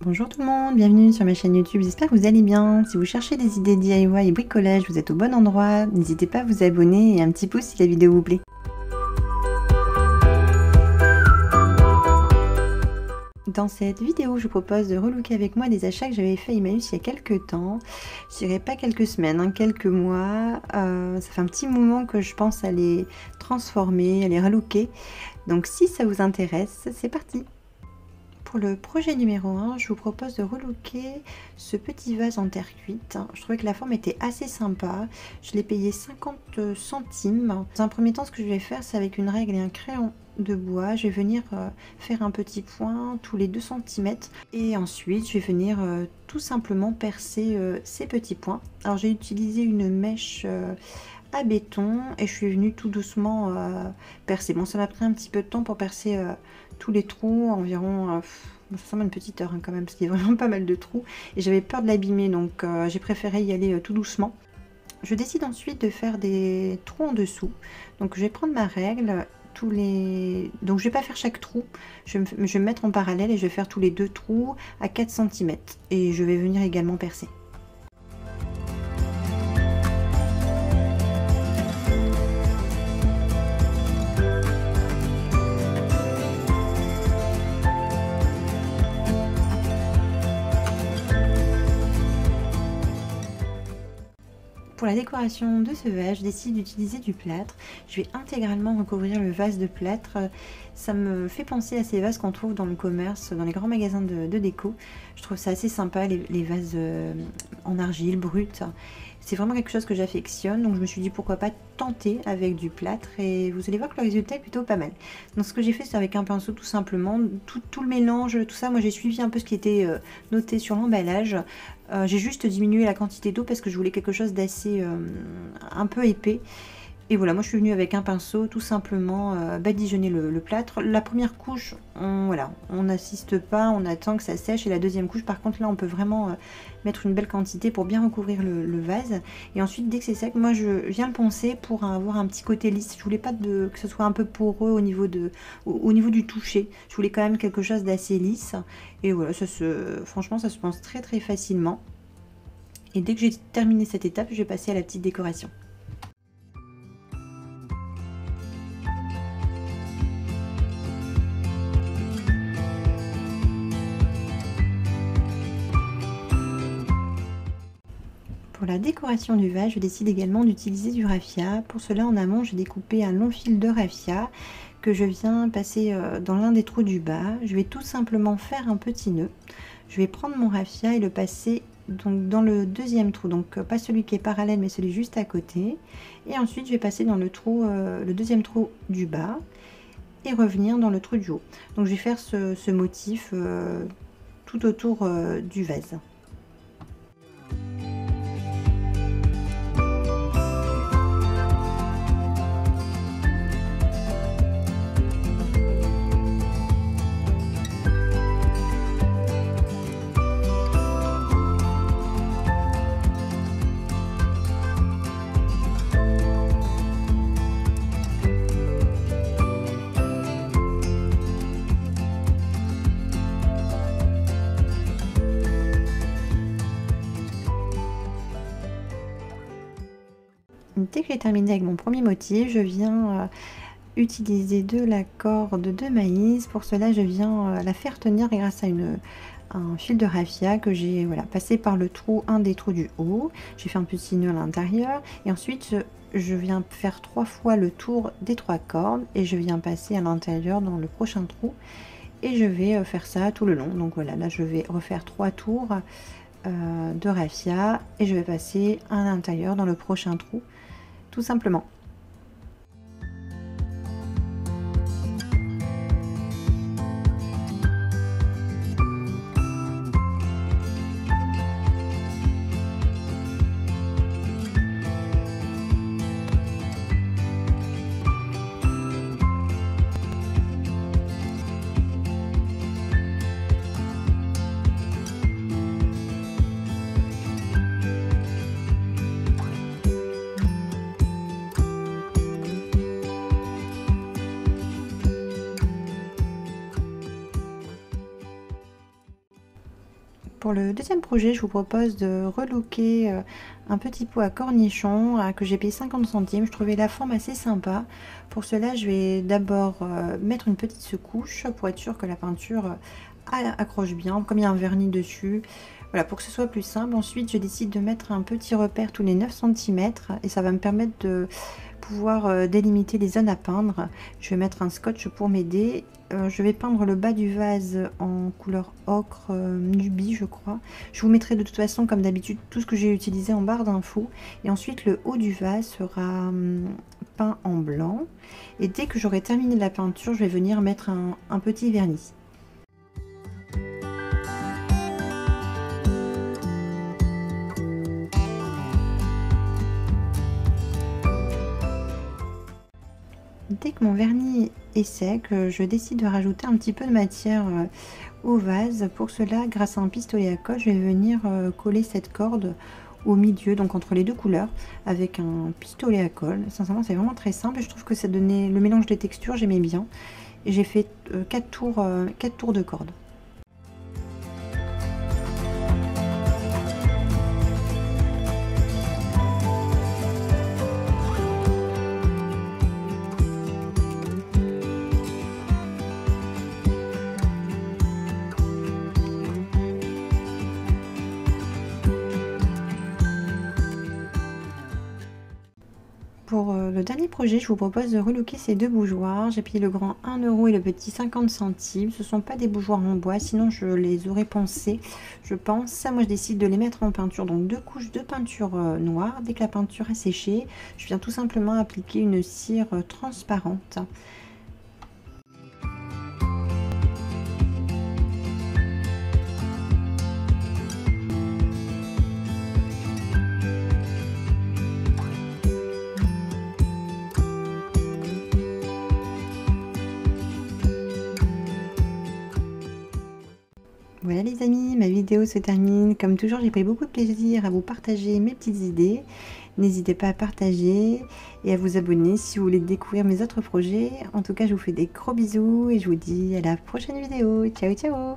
Bonjour tout le monde, bienvenue sur ma chaîne YouTube, j'espère que vous allez bien. Si vous cherchez des idées DIY et bricolage, vous êtes au bon endroit. N'hésitez pas à vous abonner et un petit pouce si la vidéo vous plaît. Dans cette vidéo, je vous propose de relooker avec moi des achats que j'avais fait à Emmaüs il y a quelques temps. Je dirais pas quelques semaines, quelques mois. Ça fait un petit moment que je pense à les transformer, à les relooker. Donc si ça vous intéresse, c'est parti! Pour le projet numéro 1, je vous propose de relooker ce petit vase en terre cuite. Je trouvais que la forme était assez sympa. Je l'ai payé 50 centimes. Dans un premier temps, ce que je vais faire, c'est avec une règle et un crayon de bois. Je vais venir faire un petit point tous les 2 cm. Et ensuite, je vais venir tout simplement percer ces petits points. Alors, j'ai utilisé une mèche à béton et je suis venue tout doucement percer. Bon, ça m'a pris un petit peu de temps pour percer tous les trous, environ ça m'a une petite heure quand même, parce qu'il y a vraiment pas mal de trous et j'avais peur de l'abîmer, donc j'ai préféré y aller tout doucement. Je décide ensuite de faire des trous en dessous, donc je vais prendre ma règle, donc je vais pas faire chaque trou, je vais me mettre en parallèle et je vais faire tous les 2 trous à 4 cm et je vais venir également percer. Pour la décoration de ce vase, je décide d'utiliser du plâtre. Je vais intégralement recouvrir le vase de plâtre. Ça me fait penser à ces vases qu'on trouve dans le commerce, dans les grands magasins de déco. Je trouve ça assez sympa, les vases en argile brute. C'est vraiment quelque chose que j'affectionne, donc je me suis dit pourquoi pas tenter avec du plâtre et vous allez voir que le résultat est plutôt pas mal. Donc ce que j'ai fait, c'est avec un pinceau tout simplement, tout le mélange, tout ça, moi j'ai suivi un peu ce qui était noté sur l'emballage. J'ai juste diminué la quantité d'eau parce que je voulais quelque chose d'assez un peu épais. Et voilà, moi je suis venue avec un pinceau tout simplement badigeonner le plâtre. La première couche, on n'assiste pas, on attend que ça sèche. Et la deuxième couche, par contre, là on peut vraiment mettre une belle quantité pour bien recouvrir le vase. Et ensuite, dès que c'est sec, moi je viens le poncer pour avoir un petit côté lisse. Je voulais pas que ce soit un peu poreux au niveau du toucher. Je voulais quand même quelque chose d'assez lisse. Et voilà, franchement ça se ponce très très facilement. Et dès que j'ai terminé cette étape, je vais passer à la petite décoration. Pour la décoration du vase, je décide également d'utiliser du raffia. Pour cela, en amont, j'ai découpé un long fil de raffia que je viens passer dans l'un des trous du bas. Je vais tout simplement faire un petit nœud. Je vais prendre mon raffia et le passer donc, dans le deuxième trou, donc pas celui qui est parallèle mais celui juste à côté. Et ensuite, je vais passer dans le deuxième trou du bas et revenir dans le trou du haut. Donc je vais faire ce motif tout autour du vase. Dès que j'ai terminé avec mon premier motif, je viens utiliser de la corde de maïs. Pour cela, je viens la faire tenir grâce à un fil de raffia que j'ai passé par un des trous du haut. J'ai fait un petit nœud à l'intérieur et ensuite je viens faire 3 fois le tour des 3 cordes et je viens passer à l'intérieur dans le prochain trou et je vais faire ça tout le long. Donc voilà, là je vais refaire 3 tours de raffia et je vais passer à l'intérieur dans le prochain trou, tout simplement. Pour le deuxième projet, je vous propose de relooker un petit pot à cornichons que j'ai payé 50 centimes. Je trouvais la forme assez sympa. Pour cela, je vais d'abord mettre une petite secouche pour être sûr que la peinture accroche bien, comme il y a un vernis dessus. Voilà, pour que ce soit plus simple. Ensuite, je décide de mettre un petit repère tous les 9 cm et ça va me permettre de pouvoir délimiter les zones à peindre. Je vais mettre un scotch pour m'aider. Je vais peindre le bas du vase en couleur ocre Nubie, je crois. Je vous mettrai de toute façon, comme d'habitude, tout ce que j'ai utilisé en barre d'infos. Et ensuite, le haut du vase sera peint en blanc. Et dès que j'aurai terminé la peinture, je vais venir mettre un petit vernis. Dès que mon vernis est sec, je décide de rajouter un petit peu de matière au vase. Pour cela, grâce à un pistolet à colle, je vais venir coller cette corde au milieu, donc entre les deux couleurs, avec un pistolet à colle. Sincèrement, c'est vraiment très simple et je trouve que ça donnait le mélange des textures, j'aimais bien. Et j'ai fait 4 tours de corde. Pour le dernier projet, je vous propose de relooker ces deux bougeoirs. J'ai payé le grand 1 € et le petit 50 centimes. Ce ne sont pas des bougeoirs en bois, sinon je les aurais poncés, je pense. Moi, je décide de les mettre en peinture. Donc 2 couches de peinture noire. Dès que la peinture a séché, je viens tout simplement appliquer une cire transparente. Voilà les amis, ma vidéo se termine. Comme toujours, j'ai pris beaucoup de plaisir à vous partager mes petites idées. N'hésitez pas à partager et à vous abonner si vous voulez découvrir mes autres projets. En tout cas, je vous fais des gros bisous et je vous dis à la prochaine vidéo. Ciao, ciao!